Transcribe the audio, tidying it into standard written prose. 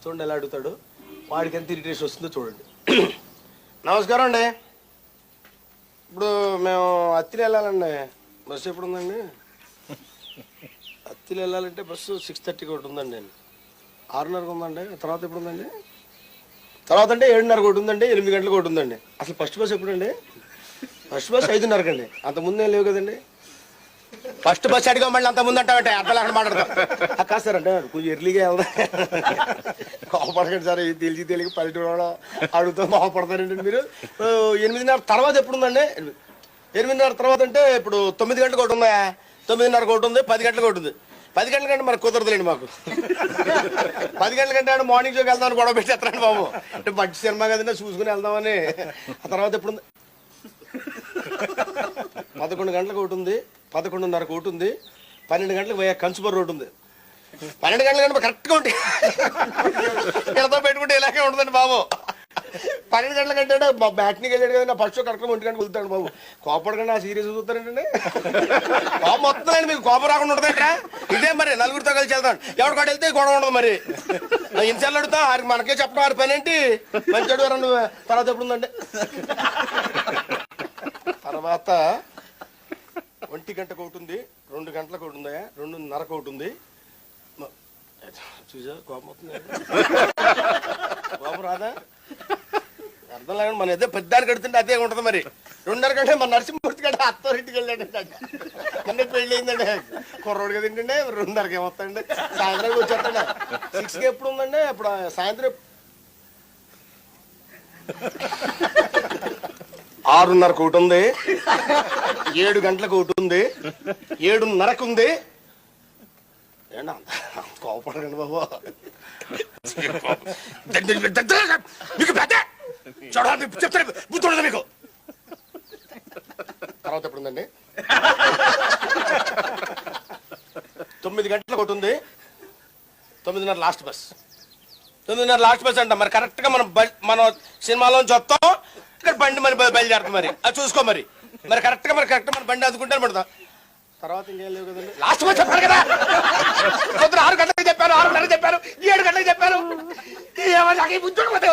చూడండి ఎలా అడుగుతాడు, వాడికి ఎంత ఇరిటేషన్ వస్తుందో చూడండి. నమస్కారం అండి, ఇప్పుడు మేము అత్తిలి వెళ్ళాలండి, బస్సు ఎప్పుడు ఉందండి? అత్తిలి వెళ్ళాలంటే బస్సు 6:30కి ఒకటి ఉందండి, 6:30కి ఉందండి. తర్వాత ఎప్పుడు ఉందండి? తర్వాత అంటే 7:30కి ఒకటి ఉందండి, 8 గంటలకు ఒకటి ఉందండి. అసలు ఫస్ట్ బస్ ఎప్పుడండి? ఫస్ట్ బస్ 5:30కి అండి. అంత ముందే లేవు కదండి. ఫస్ట్ బస్ అడిగా మళ్ళీ అంత ముందు అంటామంటే అర్థం అక్కడ మాట్లాడతాం. కాదు సార్ అంటే కొంచెం ఎర్లీగా వెళ్దాం. కోపడకండి సార్, తెలిసి పల్లెటూరు అడుగుతూ కోపడతారండి మీరు. 8:30 తర్వాత ఎప్పుడు ఉందండి? 8:30 తర్వాత అంటే ఇప్పుడు 9 గంటలకు ఒకటి ఉందా, 9:30కి ఒకటి ఉంది, 10 గంటలకు ఒకటి ఉంది. 10 గంటల కంటే మనకు కుదరదులేండి మాకు. 10 గంటల కంటే మార్నింగ్ షోకి వెళ్దామని గొడవ పెట్టేస్తారండి బాబు. అంటే మంచి సినిమా కదండి చూసుకుని వెళ్దామని. ఆ తర్వాత ఎప్పుడు ఉంది? 11 గంటలకు ఒకటి ఉంది, 11:30కి ఒకటి ఉంది, 12 గంటలకు పోయా కంచుమర్ రోడ్డు ఉంది. 12 గంటల కంటే కరెక్ట్గా ఉంటాయి. ఇక్కడతో పెట్టుకుంటే ఇలాగే ఉంటుందండి బాబు. 12 గంటల కంటే బ్యాట్నికి వెళ్ళాడు కదా, నా ఫస్ట్ షో కరెక్ట్గా 1 గంటకు వెళ్తాడు బాబు. కోపడకండి, ఆ సీరియస్ చూస్తారంటే కోపం వస్తుందండి మీకు. కోపం రాకుండా ఉంటుందంటే ఇదే మరి నలుగురితో కలిసి వెళ్తాను. ఎవరికోటి వెళ్తే గొడవ ఉండదు. మరి ఇన్సార్లు అడుగుతా, ఆరికి మనకే చెప్పడం ఆరి పని ఏంటి, మంచి నువ్వు. తర్వాత ఎప్పుడు ఉందండి? తర్వాత 1 గంటకు ఒకటి ఉంది, 2 గంటలకు ఒకటి ఉందా, 2:30కు ఒకటి ఉంది. చూసా కోపం వస్తుంది, కోపం రాదా? అర్థం లేకుండా మన ఏదో పెద్దానికి కడుతుంటే అదే ఉంటుంది. మరి 2:30 గంటే మన నరసింహమూర్తి గంట అత్తోరింటికి వెళ్ళాడు. అన్నీ పెళ్ళి అయిందండి, కుర్రోడు కదా ఏంటండి. 2:30కి ఏమొస్తాయండి, సాయంత్రానికి వచ్చేస్తాండి. 6కి ఎప్పుడు ఉందండి? ఇప్పుడు సాయంత్రం 6:30కు ఒకటి ఉంది, 7 గంటలకు ఒకటి ఉంది, 7:30కు ఉంది. ఏంటి అంత కోపడకండి బాబు. మీకు పెద్ద చెప్తాను బుద్ధి మీకు. తర్వాత ఎప్పుడు ఉందండి? 9 గంటలకు ఒకటి ఉంది, 9:30 లాస్ట్ బస్. 9:30 లాస్ట్ బస్ అంట. మరి కరెక్ట్గా మనం సినిమాలోంచి వస్తాం, ఇక్కడ బండి మరి బయలుదేరుతాం. మరి అది చూసుకో. మరి కరెక్ట్గా మన బండి అందుకుంటాను పడతాం. తర్వాత ఇంకేం లేవు కదండి. లాస్ట్ బస్ చెప్పాను కదా, పొద్దున 6 గంటలకు చెప్పాను, 6:30 చెప్పాను, 7 గంటలకు చెప్పాను. ఏమో నాకు ఈ బుద్ధి బండి